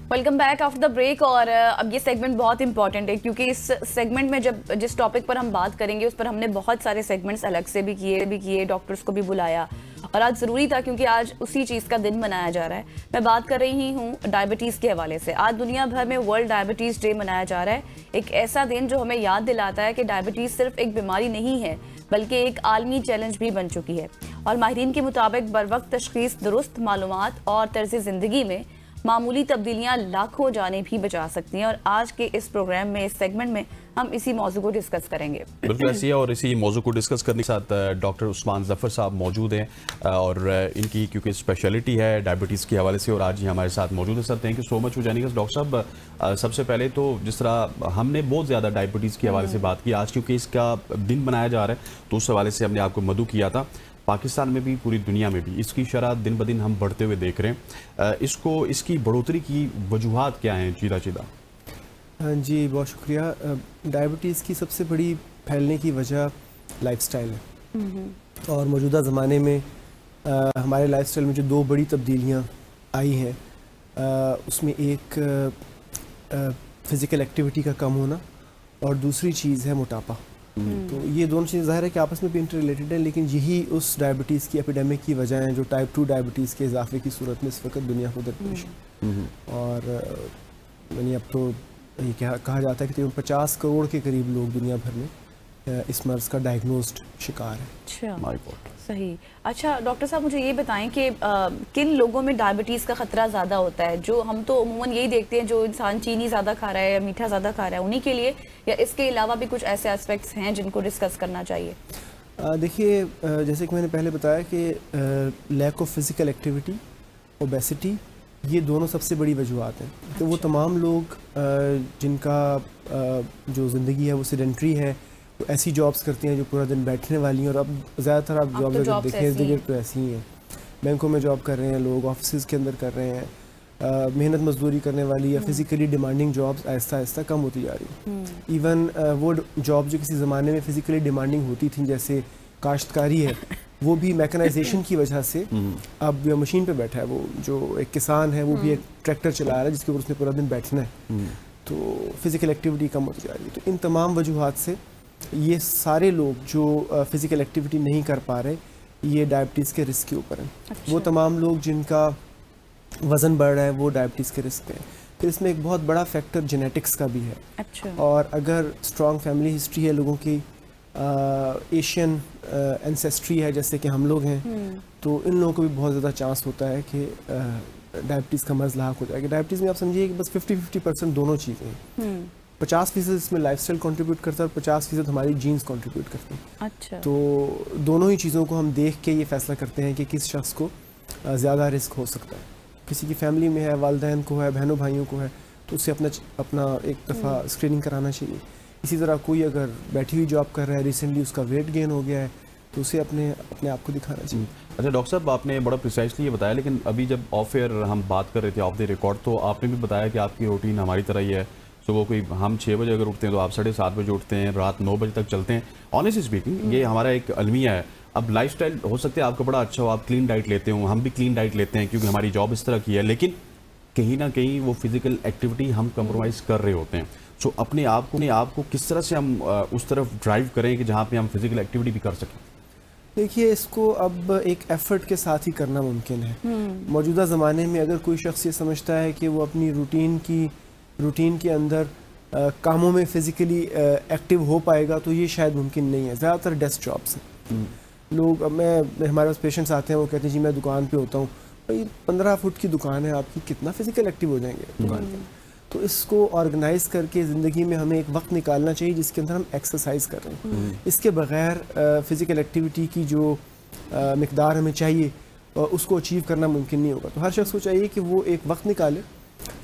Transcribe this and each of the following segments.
Welcome back after the break. और अब ये सेगमेंट बहुत इंपॉर्टेंट है क्योंकि इस सेगमेंट में जब जिस टॉपिक पर हम बात करेंगे उस पर हमने बहुत सारे सेगमेंट्स अलग से भी किए, डॉक्टर्स को भी बुलाया और आज ज़रूरी था क्योंकि आज उसी चीज़ का दिन मनाया जा रहा है। मैं बात कर रही हूँ डायबिटीज़ के हवाले से। आज दुनिया भर में वर्ल्ड डायबिटीज़ डे मनाया जा रहा है, एक ऐसा दिन जो हमें याद दिलाता है कि डायबिटीज़ सिर्फ एक बीमारी नहीं है बल्कि एक आलमी चैलेंज भी बन चुकी है और माहिरीन के मुताबिक बरवक्त तशखीस, दुरुस्त मालूमात और तर्ज ज़िंदगी में मामूली तब्दीलियां लाखों जाने भी बचा सकती हैं। और आज के इस प्रोग्राम में, इस सेगमेंट में हम इसी मौजू को डिस्कस करेंगे। बिल्कुल ऐसी है और इसी मौजू को डिस्कस करने के साथ डॉक्टर उस्मान ज़फ़र साहब मौजूद हैं और इनकी क्योंकि स्पेशलिटी है डायबिटीज़ के हवाले से और आज ही हमारे साथ मौजूद है। Sir thank you so much for joining us. Doctor साहब, सबसे पहले तो जिस तरह हमने बहुत ज़्यादा डायबिटीज़ के हवाले से बात की, आज क्योंकि इसका दिन मनाया जा रहा है तो उस हवाले से हमने आपको मदऊ किया था। पाकिस्तान में भी, पूरी दुनिया में भी इसकी शरह दिन ब दिन हम बढ़ते हुए देख रहे हैं। इसकी बढ़ोतरी की वजूहात क्या हैं सीधा? हाँ जी, बहुत शुक्रिया। डायबिटीज़ की सबसे बड़ी फैलने की वजह लाइफस्टाइल है और मौजूदा ज़माने में हमारे लाइफस्टाइल में जो दो बड़ी तब्दीलियाँ आई हैं उसमें एक फ़िज़िकल एक्टिविटी का कम होना और दूसरी चीज़ है मोटापा। तो ये दोनों चीज़ें ज़ाहिर है कि आपस में भी इंटर रिलेटेड है, लेकिन यही उस डायबिटीज़ की एपिडेमिक की वजह है जो टाइप 2 डायबिटीज़ के इजाफे की सूरत में इस वक्त दुनिया को दरपेश है। और यानी अब तो ये कहा जाता है कि तकरीबन 50 करोड़ के करीब लोग दुनिया भर में इस मर्ज का डायग्नोस्ड शिकार है। अच्छा, सही। अच्छा डॉक्टर साहब, मुझे ये बताएं कि किन लोगों में डायबिटीज़ का ख़तरा ज़्यादा होता है? जो हम तो अमूमन यही देखते हैं जो इंसान चीनी ज़्यादा खा रहा है या मीठा ज़्यादा खा रहा है, उन्हीं के लिए, या इसके अलावा भी कुछ ऐसे एस्पेक्ट्स हैं जिनको डिस्कस करना चाहिए? देखिए, जैसे कि मैंने पहले बताया कि lack of physical activity, obesity, ये दोनों सबसे बड़ी वजूहत हैं। तो वो तमाम लोग जिनका जो ज़िंदगी है वो सेडेंट्री है, तो ऐसी जॉब्स करते हैं जो पूरा दिन बैठने वाली हैं। और अब ज़्यादातर आप जॉब अगर देखें इस जगह तो ऐसी ही हैं। बैंकों में जॉब कर रहे हैं लोग, ऑफिस के अंदर कर रहे हैं, मेहनत मजदूरी करने वाली या physically demanding jobs Aahista Aahista कम होती जा रही हैं। इवन वो जॉब जो किसी ज़माने में फ़िज़िकली डिमांडिंग होती थी, जैसे काश्तकारी है, वो भी मैकेनाइजेशन की वजह से अब मशीन पे बैठा है। वो जो एक किसान है वो भी एक ट्रैक्टर चला रहा है जिसके ऊपर उसने पूरा दिन बैठना है, तो फिज़िकल एक्टिविटी कम होती जा रही है। तो इन तमाम वजूहात से ये सारे लोग जो फिज़िकल एक्टिविटी नहीं कर पा रहे, ये डायबिटीज़ के रिस्क के ऊपर हैं। अच्छा। वो तमाम लोग जिनका वज़न बढ़ रहा है वो डायबिटीज़ के रिस्क पे हैं। फिर इसमें एक बहुत बड़ा फैक्टर जेनेटिक्स का भी है। अच्छा। और अगर स्ट्रॉन्ग फैमिली हिस्ट्री है लोगों की, एशियन एंसेस्ट्री है जैसे कि हम लोग हैं, तो इन लोगों को भी बहुत ज़्यादा चांस होता है कि डायबिटीज़ का मर्ज़ लाक हो जाएगा। डायबिटीज़ में आप समझिए कि बस 50-50% दोनों चीज़ें हैं। 50% इसमें लाइफस्टाइल कंट्रीब्यूट करता है और 50% हमारी जीन्स कंट्रीब्यूट करते हैं। अच्छा। तो दोनों ही चीज़ों को हम देख के ये फैसला करते हैं कि किस शख्स को ज़्यादा रिस्क हो सकता है। किसी की फैमिली में है, वालिदैन को है, बहनों भाइयों को है, तो उससे अपना एक दफ़ा स्क्रीनिंग कराना चाहिए। इसी तरह कोई अगर बैठी हुई जॉब कर रहा है, रिसेंटली उसका वेट गेन हो गया है, तो उसे अपने आप को दिखाना चाहिए। अच्छा डॉक्टर साहब, आपने बड़ा प्रिसाइसली ये बताया, लेकिन अभी जब ऑफ एयर हम बात कर रहे थे ऑफ द रिकॉर्ड, तो आपने भी बताया कि आपकी रूटीन हमारी तरह ही है। सुबह कोई हम 6 बजे अगर उठते हैं तो आप 7:30 बजे उठते हैं, रात 9 बजे तक चलते हैं। ऑनेस्टली स्पीकिंग ये हमारा एक अलमिया है। अब लाइफस्टाइल हो सकता है आपका बड़ा अच्छा हो, आप क्लीन डाइट लेते हो, हम भी क्लीन डाइट लेते हैं क्योंकि हमारी जॉब इस तरह की है, लेकिन कहीं ना कहीं वो फिजिकल एक्टिविटी हम कंप्रोमाइज़ कर रहे होते हैं। सो अपने आप को किस तरह से हम उस तरफ ड्राइव करें कि जहाँ पे हम फिजिकल एक्टिविटी भी कर सकें? देखिए, इसको अब एक एफर्ट के साथ ही करना मुमकिन है। मौजूदा ज़माने में अगर कोई शख्स ये समझता है कि वो अपनी रूटीन के अंदर कामों में फ़िज़िकली एक्टिव हो पाएगा, तो ये शायद मुमकिन नहीं है। ज़्यादातर डेस्क जॉब्स हैं। लोग, हमारे पास पेशेंट्स आते हैं, वो कहते हैं जी मैं दुकान पे होता हूँ। भाई 15 फुट की दुकान है आपकी, कितना फ़िज़िकल एक्टिव हो जाएंगे दुकान पे? तो इसको ऑर्गेनाइज करके ज़िंदगी में हमें एक वक्त निकालना चाहिए जिसके अंदर हम एक्सरसाइज कर रहे हैं। इसके बगैर फ़िज़िकल एक्टिविटी की जो मिकदार हमें चाहिए उसको अचीव करना मुमकिन नहीं होगा। तो हर शख्स को चाहिए कि वो एक वक्त निकाले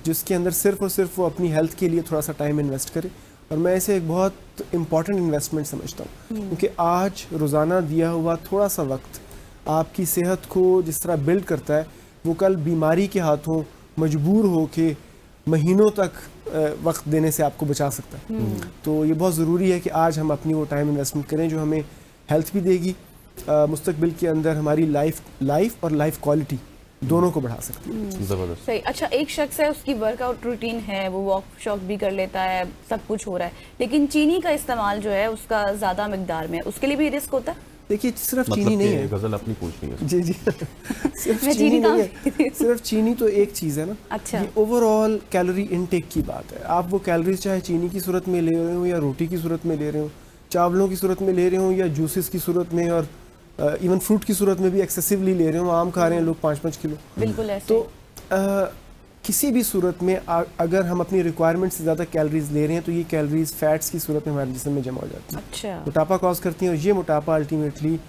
जिसके अंदर सिर्फ और सिर्फ वो अपनी हेल्थ के लिए थोड़ा सा टाइम इन्वेस्ट करे। और मैं इसे एक बहुत इम्पॉर्टेंट इन्वेस्टमेंट समझता हूँ, क्योंकि आज रोज़ाना दिया हुआ थोड़ा सा वक्त आपकी सेहत को जिस तरह बिल्ड करता है, वो कल बीमारी के हाथों मजबूर हो के महीनों तक वक्त देने से आपको बचा सकता है। तो ये बहुत ज़रूरी है कि आज हम अपनी वो टाइम इन्वेस्टमेंट करें जो हमें हेल्थ भी देगी, मुस्तकबिल के अंदर हमारी लाइफ और लाइफ क्वालिटी दोनों को बढ़ा सकती है। ज़बरदस्त। सही। अच्छा, एक शख्स है, उसकी वर्कआउट रूटीन है, वो वॉक शॉक भी कर लेता है, सब कुछ हो रहा है, लेकिन चीनी का इस्तेमाल जो है उसका ज़्यादा मिकदार में, उसके लिए भी रिस्क होता है? देखिए सिर्फ मतलब चीनी नहीं है, गजल अपनी पूछ रही है। जी जी सिर्फ मैं चीनी चीनी नहीं है, सिर्फ चीनी तो एक चीज़ है ना। अच्छा। ये ओवरऑल कैलोरी इनटेक की बात है। आप वो कैलोरीज चाहे चीनी की सूरत में ले रहे हो या रोटी की सूरत में ले रहे हो, चावलों की सूरत में ले रहे हो या जूसेस की सूरत में, और इवन फ्रूट की सूरत में भी एक्सेसिवली ले रहे हो। आम खा रहे हैं लोग 5-5 किलो। बिल्कुल ऐसे। तो किसी भी सूरत में अगर हम अपनी रिक्वायरमेंट से ज़्यादा कैलोरीज ले रहे हैं तो ये कैलोरीज फैट्स की सूरत में हमारे जिस्म में जमा हो जाती हैं। अच्छा। मोटापा कॉज करती हैं, और ये मोटापा अल्टीमेटली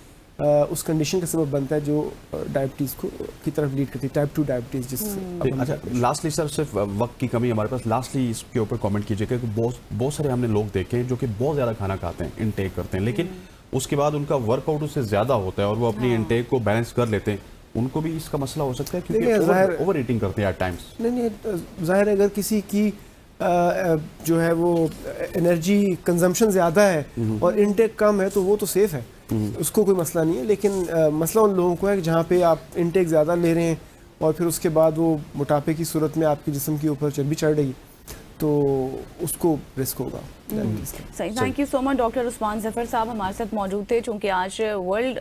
उस कंडीशन का सबब बनता है जो डायबिटीज़ को की तरफ लीड करती है, टाइप 2 डायबिटीज़ जिससे। अच्छा, लास्टली सर, सिर्फ वक्त की कमी हमारे पास, लास्टली इसके ऊपर कमेंट कीजिएगा कि बहुत सारे हमने लोग देखे हैं जो कि बहुत ज़्यादा खाना खाते हैं, इनटेक करते हैं, लेकिन उसके बाद उनका वर्कआउट उससे ज़्यादा होता है और वो अपनी इनटेक को बैलेंस कर लेते हैं, उनको भी इसका मसला हो सकता है क्योंकि ओवर ईटिंग करते हैं एट टाइम्स। नहीं, ज़ाहिर है अगर किसी की जो है वो एनर्जी कंजम्पशन ज़्यादा है और इनटेक कम है तो वो तो सेफ़ है, उसको कोई मसला नहीं है। लेकिन मसला उन लोगों को है कि जहाँ पे आप इनटेक ज़्यादा ले रहे हैं और फिर उसके बाद वो मोटापे की सूरत में आपके जिस्म के ऊपर चर्बी चढ़ रही, तो उसको रिस्क होगा। सही। Thank you so much doctor Usman Zafar साहब हमारे साथ मौजूद थे। चूँकि आज वर्ल्ड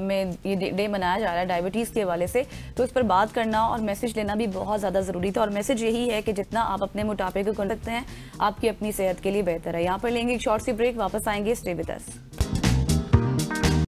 में ये डे मनाया जा रहा है डायबिटीज़ के हवाले से, तो इस पर बात करना और मैसेज लेना भी बहुत ज़्यादा ज़रूरी था। और मैसेज यही है कि जितना आप अपने मोटापे को कर सकते हैं, आपकी अपनी सेहत के लिए बेहतर है। यहाँ पर लेंगे एक शॉर्ट सी ब्रेक, वापस आएंगे, स्टे विद अस।